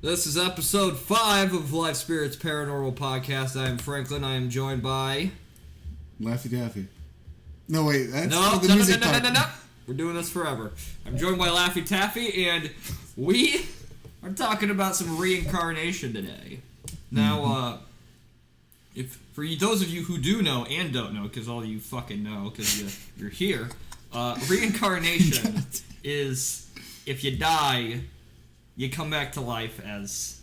This is episode 5 of Life Spirits Paranormal Podcast. I am Franklin. I am joined by... Laffy Taffy. No, wait. That's No. part. We're doing this forever. I'm joined by Laffy Taffy, and we are talking about some reincarnation today. Now, if for those of you who do know and don't know, because all you fucking know, because you're here, reincarnation is if you die, you come back to life as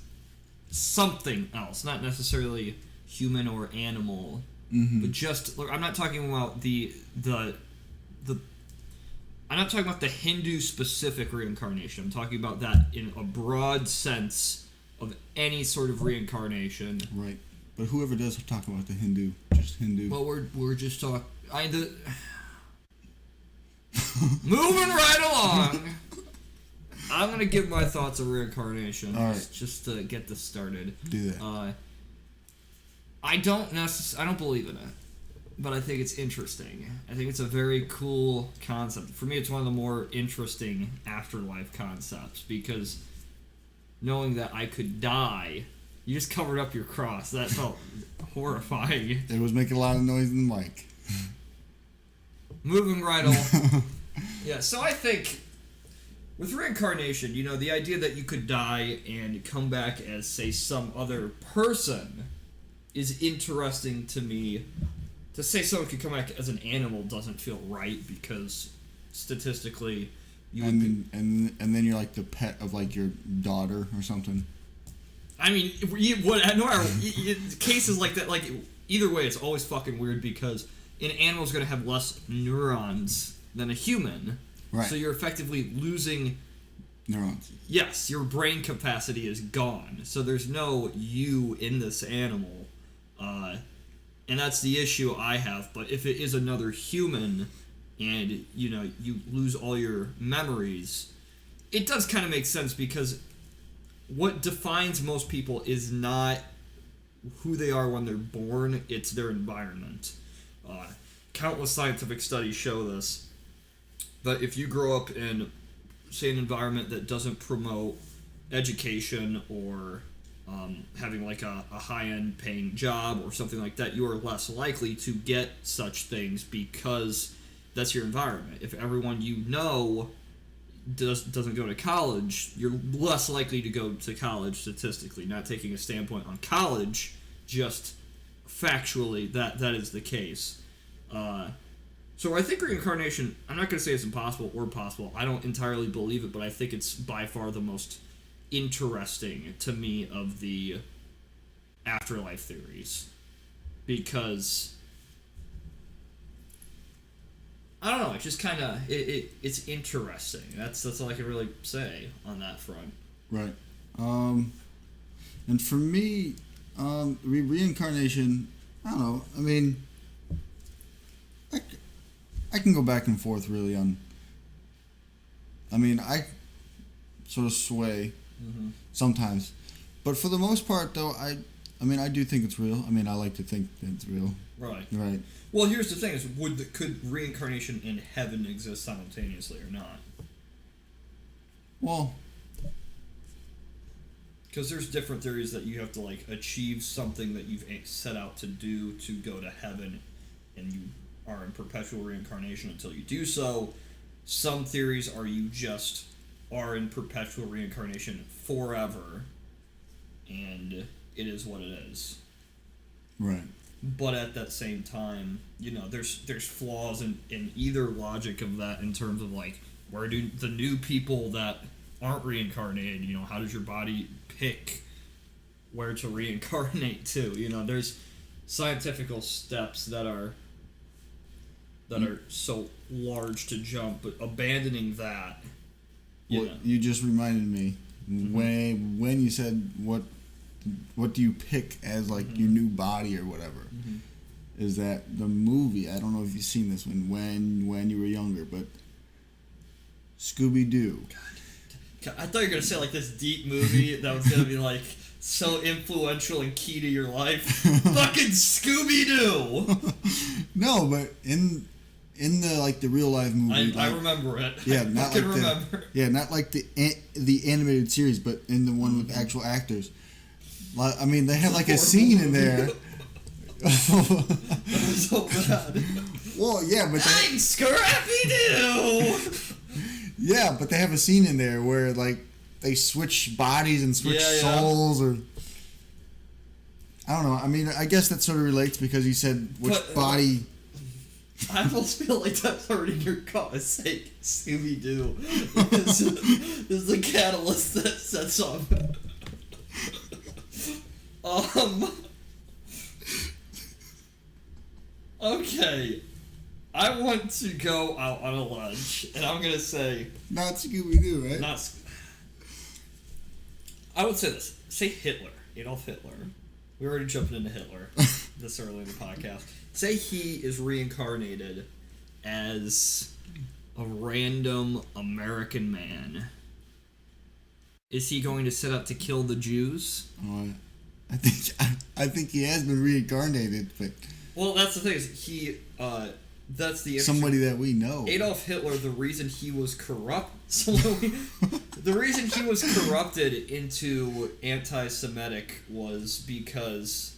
something else, not necessarily human or animal, but just. I'm not talking about I'm not talking about the Hindu specific reincarnation. I'm talking about that in a broad sense of any sort of reincarnation. Right, but whoever does talk about the Hindu, just Hindu. Well, we're just talking. Moving right along. I'm gonna give my thoughts of reincarnation. All right. Just to get this started. Do that. I don't believe in it, but I think it's interesting. I think it's a very cool concept. For me, it's one of the more interesting afterlife concepts because knowing that I could die, you just covered up your cross. That felt horrifying. It was making a lot of noise in the mic. Moving right along. Yeah, so I think with reincarnation, the idea that you could die and come back as, say, some other person is interesting to me. To say someone could come back as an animal doesn't feel right because statistically you and then you're like the pet of like your daughter or something. I mean, cases like that, like either way, it's always fucking weird because an animal's going to have less neurons than a human, right? So you're effectively losing neurons. Yes, your brain capacity is gone, so there's no you in this animal. And that's the issue I have. But if it is another human and, you lose all your memories, it does kind of make sense because what defines most people is not who they are when they're born, it's their environment. Countless scientific studies show this. That if you grow up in, say, an environment that doesn't promote education or having like a high-end paying job or something like that, you are less likely to get such things because that's your environment. If everyone doesn't go to college, you're less likely to go to college statistically. Not taking a standpoint on college, just factually that is the case. So I think reincarnation, I'm not going to say it's impossible or possible. I don't entirely believe it, but I think it's by far the most interesting to me of the afterlife theories because I don't know, it's just kind of it's interesting. That's all I can really say on that front. Right. And for me, reincarnation, I don't know. I mean, I can go back and forth really on. I mean, I sort of sway sometimes, but for the most part, though, I do think it's real. I mean, I like to think that it's real. Right. Right. Well, here's the thing: is could reincarnation in heaven exist simultaneously or not? Well, because there's different theories that you have to like achieve something that you've set out to do to go to heaven, and you are in perpetual reincarnation until you do so. Some theories are you just are in perpetual reincarnation forever, and it is what it is. Right. But at that same time, there's flaws in either logic of that in terms of like where do the new people that aren't reincarnated, how does your body pick where to reincarnate to? There's scientific steps that are so large to jump, but abandoning that. You just reminded me when you said what do you pick as like your new body or whatever. Is that the movie? I don't know if you've seen this one when you were younger, but Scooby Doo. God, I thought you were gonna say like this deep movie that was gonna be like so influential and key to your life. Fucking Scooby Doo. No, but in in the real life movie. I remember it. Yeah, not like the animated series, but in the one with actual actors. I mean, they have like a scene in there. That was so bad. Well, yeah, but I'm Scrappy Doo. Yeah, but they have a scene in there where like they switch bodies and switch souls, or I don't know. I mean, I guess that sort of relates because you said which body. I almost feel like that's hurting your cause sake. Scooby Doo is the catalyst that sets off. Okay. I want to go out on a ledge, and I'm gonna say not Scooby Doo, right? I would say this. Say Hitler, Adolf Hitler. We're already jumping into Hitler this early in the podcast. Say he is reincarnated as a random American man. Is he going to set out to kill the Jews? I think he has been reincarnated, but well, that's the thing is that's the somebody that we know. Adolf Hitler. The reason he was the reason he was corrupted into anti-Semitic was because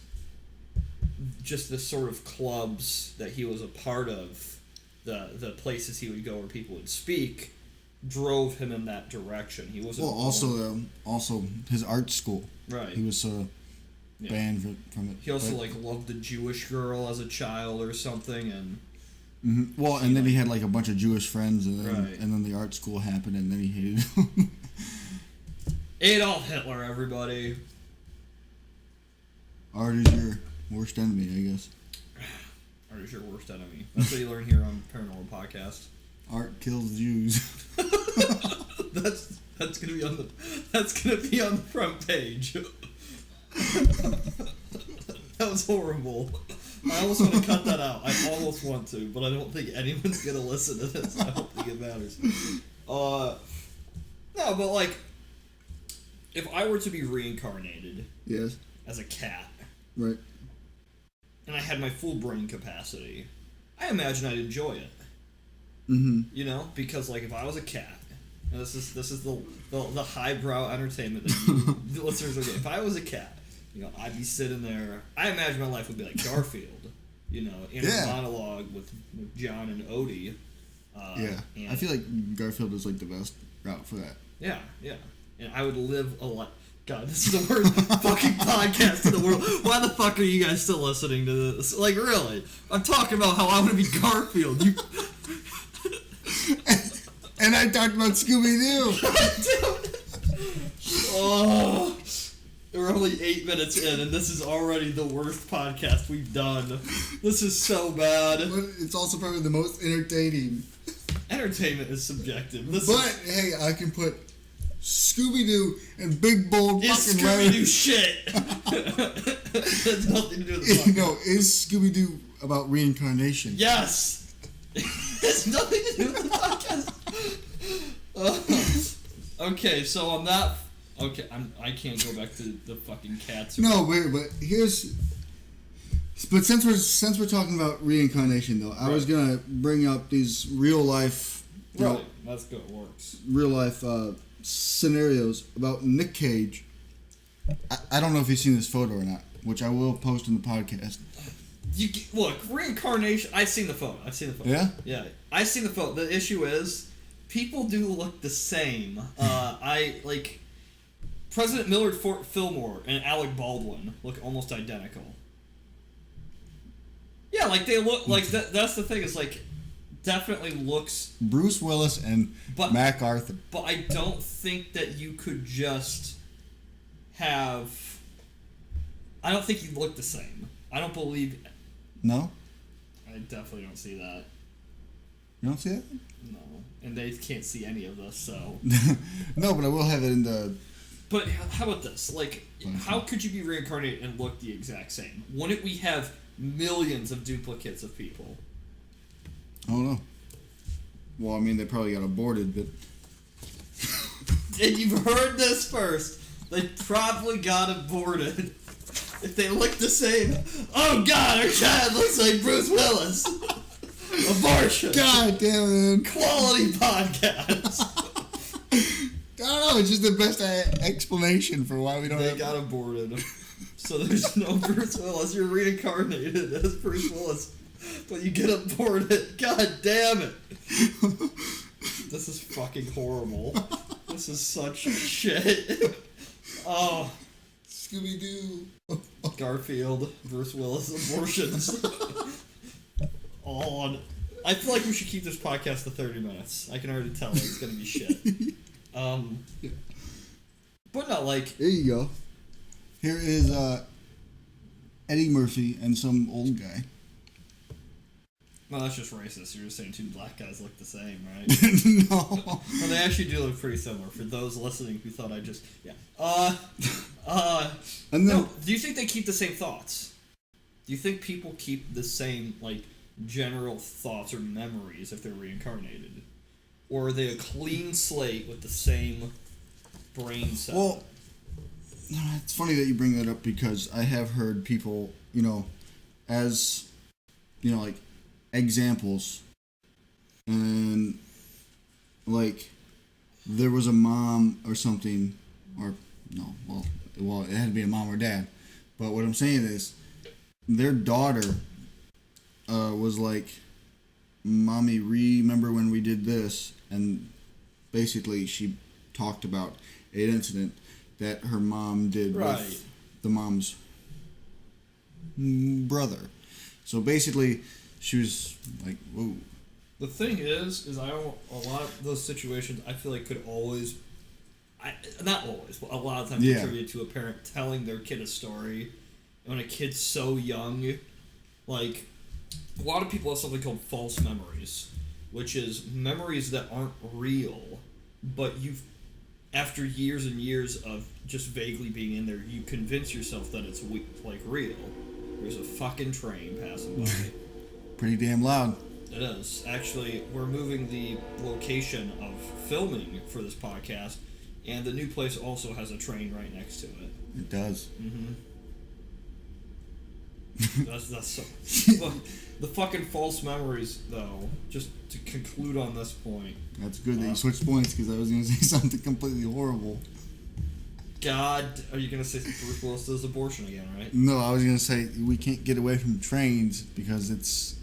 just the sort of clubs that he was a part of, the places he would go where people would speak, drove him in that direction. He wasn't. Well, also his art school. Right. He was banned from it. He also loved a Jewish girl as a child or something, and. Mm-hmm. Well, and then he had like a bunch of Jewish friends, and then the art school happened, and then he hated them. Adolf Hitler, everybody. Art is your worst enemy, I guess. Art is your worst enemy. That's what you learn here on Paranormal Podcast. Art kills Jews. that's gonna be on the front page. That was horrible. I almost want to cut that out. I almost want to, but I don't think anyone's gonna listen to this. I don't think it matters. No, but like, if I were to be reincarnated, yes, as a cat, right, and I had my full brain capacity, I imagine I'd enjoy it. Mm-hmm. You know, because like if I was a cat, and this is the highbrow entertainment that the listeners are getting. If I was a cat. You know, I'd be sitting there. I imagine my life would be like Garfield, you know, in a monologue with John and Odie. And I feel like Garfield is like the best route for that. Yeah, yeah. And I would live a lot. God, this is the worst fucking podcast in the world. Why the fuck are you guys still listening to this? Like, really? I'm talking about how I want to be Garfield. You. And I talked about Scooby Doo. Oh. We're only 8 minutes in, and this is already the worst podcast we've done. This is so bad. But it's also probably the most entertaining. Entertainment is subjective. Hey, I can put Scooby-Doo and big bold fucking letters. Scooby-Doo shit. It has nothing to do with the podcast. No, is Scooby-Doo about reincarnation? Yes. It has nothing to do with the podcast. Okay, so on that... Okay, I can't go back to the fucking cats. No, but here's... But since we're talking about reincarnation, though, I was gonna bring up these real life... Right, that's good, it works. Real life scenarios about Nick Cage. I don't know if you've seen this photo or not, which I will post in the podcast. Look, reincarnation... I've seen the photo. Yeah? Yeah, I've seen the photo. The issue is, people do look the same. President Millard Fillmore and Alec Baldwin look almost identical. Yeah, like they look like that's the thing. Is like definitely looks Bruce Willis and MacArthur. But I don't think that you could just have. I don't think you look the same. I don't believe. No. I definitely don't see that. You don't see that? No, and they can't see any of this, so. No, but I will have it in the. But how about this? Like, how could you be reincarnated and look the exact same? Wouldn't we have millions of duplicates of people? I don't know. Well, I mean, they probably got aborted, but... And you've heard this first. They probably got aborted. If they look the same. Oh, God, our child looks like Bruce Willis. Abortion. God damn it. Quality podcast. I don't know. It's just the best explanation for why we don't. They got aborted. So there's no Bruce Willis. You're reincarnated as Bruce Willis, but you get aborted. God damn it. This is fucking horrible. This is such shit. Oh. Scooby Doo. Garfield, Bruce Willis, abortions. All on. I feel like we should keep this podcast to 30 minutes. I can already tell it's gonna be shit. But not like. There you go. Here is Eddie Murphy and some old guy. No, that's just racist. You're just saying two black guys look the same, right? No. Well, they actually do look pretty similar. For those listening who thought I just... Yeah. And then, no, do you think they keep the same thoughts? Do you think people keep the same, like, general thoughts or memories if they're reincarnated? Or are they a clean slate with the same brain cell? Well, it's funny that you bring that up because I have heard people, as, like, examples, and like there was a mom or something, or no, well it had to be a mom or dad, but what I'm saying is their daughter was like, "Mommy, remember when we did this?" And basically she talked about an incident that her mom did with the mom's brother. So basically she was like, whoa. The thing is a lot of those situations I feel like could always, not always, but a lot of times contribute to a parent telling their kid a story. And when a kid's so young, like, a lot of people have something called false memories, which is memories that aren't real, but after years and years of just vaguely being in there, you convince yourself that it's, like, real. There's a fucking train passing by. Pretty damn loud. It is. Actually, we're moving the location of filming for this podcast, and the new place also has a train right next to it. It does. Mm-hmm. That's so... Look, the fucking false memories, though, just to conclude on this point... That's good that you switched points, because I was going to say something completely horrible. God, are you going to say Bruce Willis does abortion again, right? No, I was going to say we can't get away from trains because it's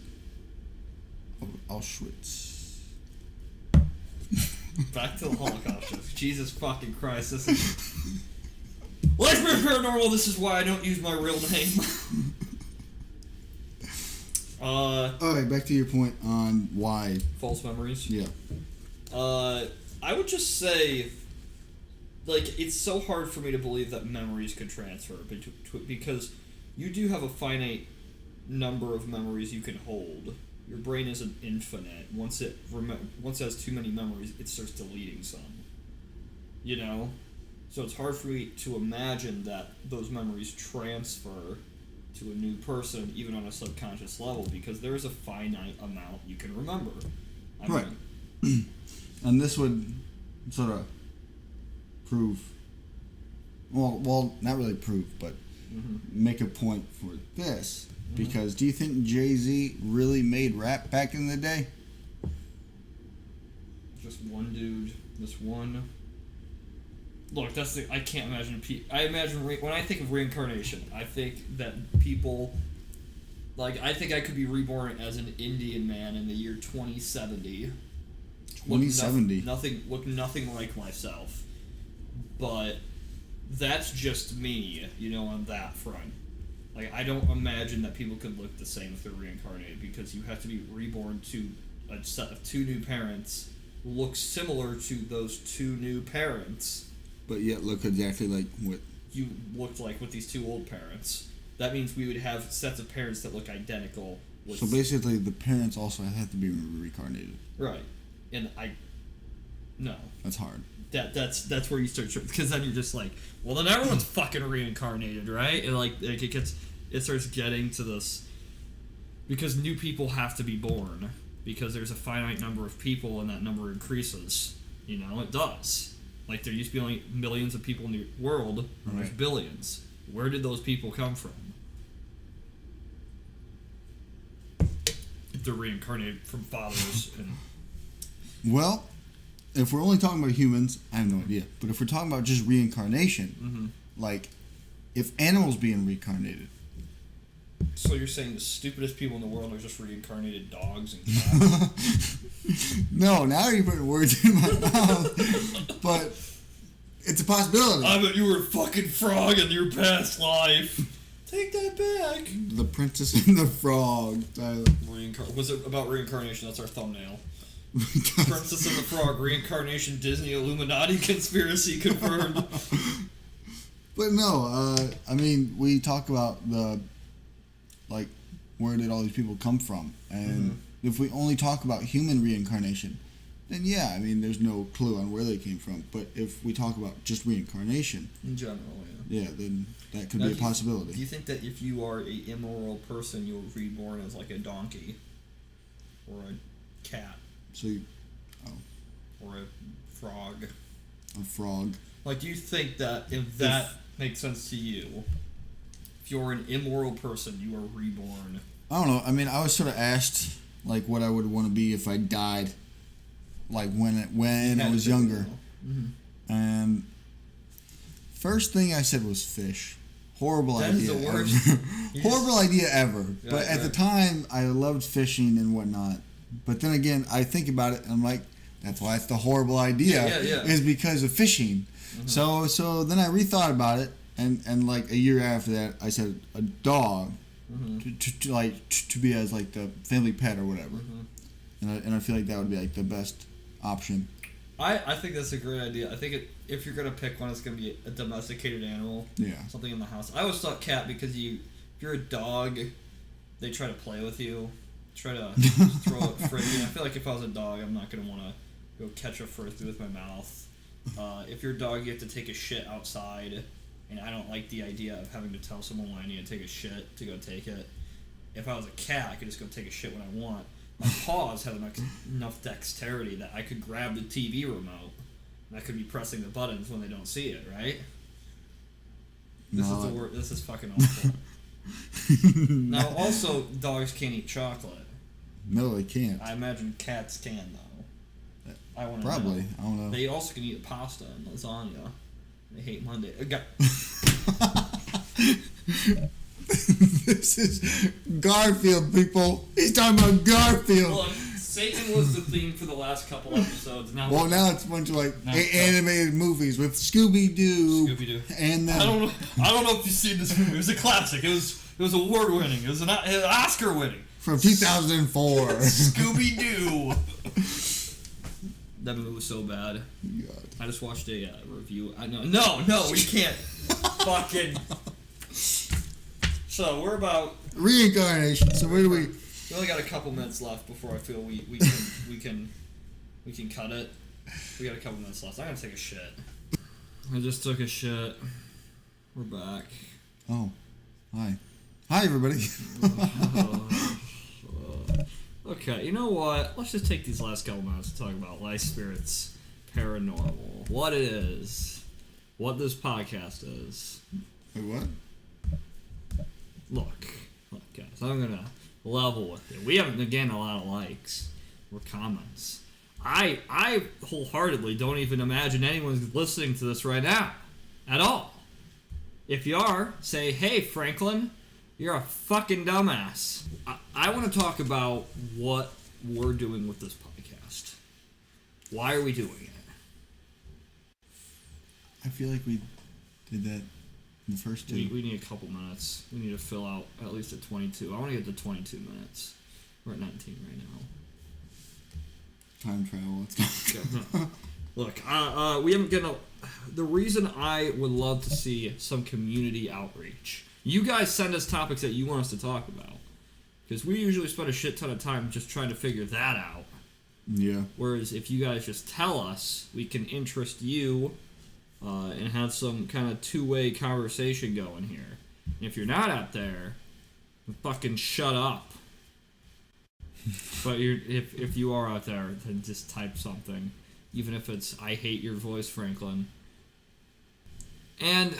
Auschwitz. Back to the Holocaust. Jesus fucking Christ, this is... Let's be paranormal, this is why I don't use my real name. Alright, back to your point on why. False memories? Yeah. I would just say... Like, it's so hard for me to believe that memories could transfer because you do have a finite number of memories you can hold. Your brain isn't infinite. Once it has too many memories, it starts deleting some. So it's hard for me to imagine that those memories transfer to a new person, even on a subconscious level, because there is a finite amount you can remember. Right. And this would sort of prove, well, not really prove, but make a point for this. Because do you think Jay-Z really made rap back in the day? Just one dude, this one. Look, I can't imagine. I imagine when I think of reincarnation, I think that people, like, I think I could be reborn as an Indian man in the year 2070. 2070. Look nothing like myself. But that's just me, on that front. Like, I don't imagine that people could look the same if they're reincarnated, because you have to be reborn to a set of two new parents, look similar to those two new parents. But yet look exactly like what you looked like with these two old parents. That means we would have sets of parents that look identical. So basically the parents also have to be reincarnated. Right. And no. That's hard. That's where you start, because then you're just like, well, then everyone's fucking reincarnated, right? And it starts getting to this, because new people have to be born, because there's a finite number of people and that number increases. It does. Like, there used to be only millions of people in the world, and there's billions. Where did those people come from? they're reincarnated from fathers. And well, if we're only talking about humans, I have no idea. But if we're talking about just reincarnation, like if animals being reincarnated. So you're saying the stupidest people in the world are just reincarnated dogs and cats? No, now you're putting words in my mouth. But it's a possibility. I bet you were a fucking frog in your past life. Take that back. The Princess and the Frog, Tyler. Was it about reincarnation? That's our thumbnail. Princess and the Frog, reincarnation, Disney Illuminati conspiracy confirmed. But no, I mean, we talk about the, like, where did all these people come from? And if we only talk about human reincarnation, then yeah, I mean, there's no clue on where they came from. But if we talk about just reincarnation, in general, yeah, then that could be a possibility. Do you think that if you are a immoral person, you'll be reborn as like a donkey or a cat? So, or a frog. A frog. Like, do you think that if that makes sense to you, if you're an immoral person, you are reborn? I don't know. I mean, I was sort of asked like what I would want to be if I died, like when I was younger, and first thing I said was fish. Horrible idea. That is the worst. Horrible idea ever. Yeah, but at the time, I loved fishing and whatnot. But then again, I think about it and I'm like, that's why it's the horrible idea. Is because of fishing. So then I rethought about it, and like a year after that, I said a dog to be as like the family pet or whatever. And I feel like that would be like the best option. I think that's a great idea. I think if you're gonna pick one, it's gonna be a domesticated animal. Yeah. Something in the house. I always thought cat because if you're a dog, they try to play with you, try to throw a frisbee. I feel like if I was a dog, I'm not gonna want to go catch a frisbee with my mouth. If you're a dog, you have to take a shit outside, and I don't like the idea of having to tell someone when I need to take a shit to go take it. If I was a cat, I could just go take a shit when I want. My paws have enough dexterity that I could grab the TV remote, and I could be pressing the buttons when they don't see it, right? This is fucking awful. Now, also, dogs can't eat chocolate. No, they can't. I imagine cats can, though. I want to Probably. know. I don't know. They also can eat pasta and lasagna. They hate Monday. This is Garfield, people. He's talking about Garfield. Look, Satan was the theme for the last couple episodes. Now it's a bunch of like animated movies with Scooby Doo. And I don't know if you've seen this movie. It was a classic. It was award winning. It was an Oscar winning. From 2004. Scooby Doo. That movie was so bad. God. I just watched a review. No, we can't. Fucking. So we're about reincarnation. So where do we? We only got a couple minutes left before I feel we can cut it. We got a couple minutes left. I gotta take a shit. I just took a shit. We're back. Oh, hi, everybody. Okay, you know what? Let's just take these last couple minutes to talk about life spirits, paranormal, what it is, what this podcast is. Wait, what? Look, guys, I'm gonna level with you. We haven't gained a lot of likes or comments. I wholeheartedly don't even imagine anyone's listening to this right now, at all. If you are, say, hey, Franklin, you're a fucking dumbass. I want to talk about what we're doing with this podcast. Why are we doing it? I feel like we did that in the first two. We need a couple minutes. We need to fill out at least at 22. I want to get to 22 minutes. We're at 19 right now. Time travel. Let's go. Look, we haven't gotten the reason I would love to see some community outreach. You guys send us topics that you want us to talk about. Because we usually spend a shit ton of time just trying to figure that out. Yeah. Whereas if you guys just tell us, we can interest you and have some kind of two-way conversation going here. And if you're not out there, fucking shut up. But if you are out there, then just type something. Even if it's, I hate your voice, Franklin. And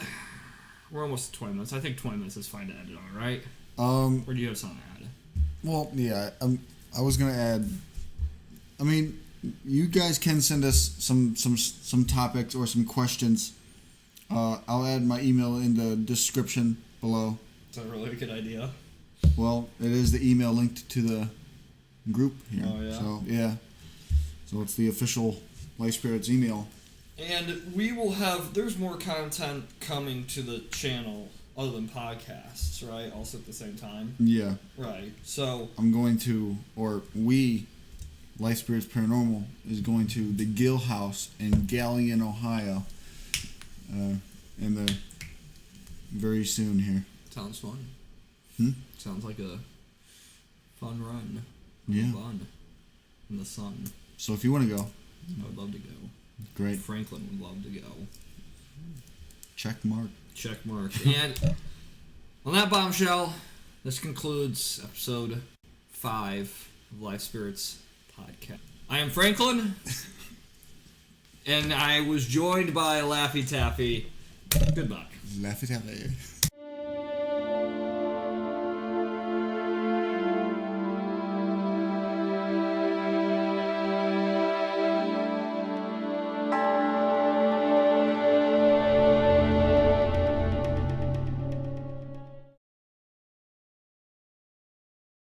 we're almost at 20 minutes. I think 20 minutes is fine to end it on, right? Or do you have something to add? Well, yeah. I was gonna add. I mean, you guys can send us some topics or some questions. I'll add my email in the description below. Is that really a good idea? Well, it is the email linked to the group here. Oh, yeah? So, yeah. So it's the official Life Spirits email. And we will have... There's more content coming to the channel other than podcasts, right? Also at the same time? Yeah. Right. So... I'm going to... Or we... Life Spirits Paranormal is going to the Gill House in Galion, Ohio. In the... Very soon here. Sounds fun. Sounds like a fun run. Yeah. Fun. In the sun. So if you want to go... I would love to go. Great. Franklin would love to go. Check mark. Check mark. And on that bombshell, this concludes episode 5 of Life Spirits Podcast. I am Franklin, and I was joined by Laffy Taffy. Goodbye. Laffy Taffy.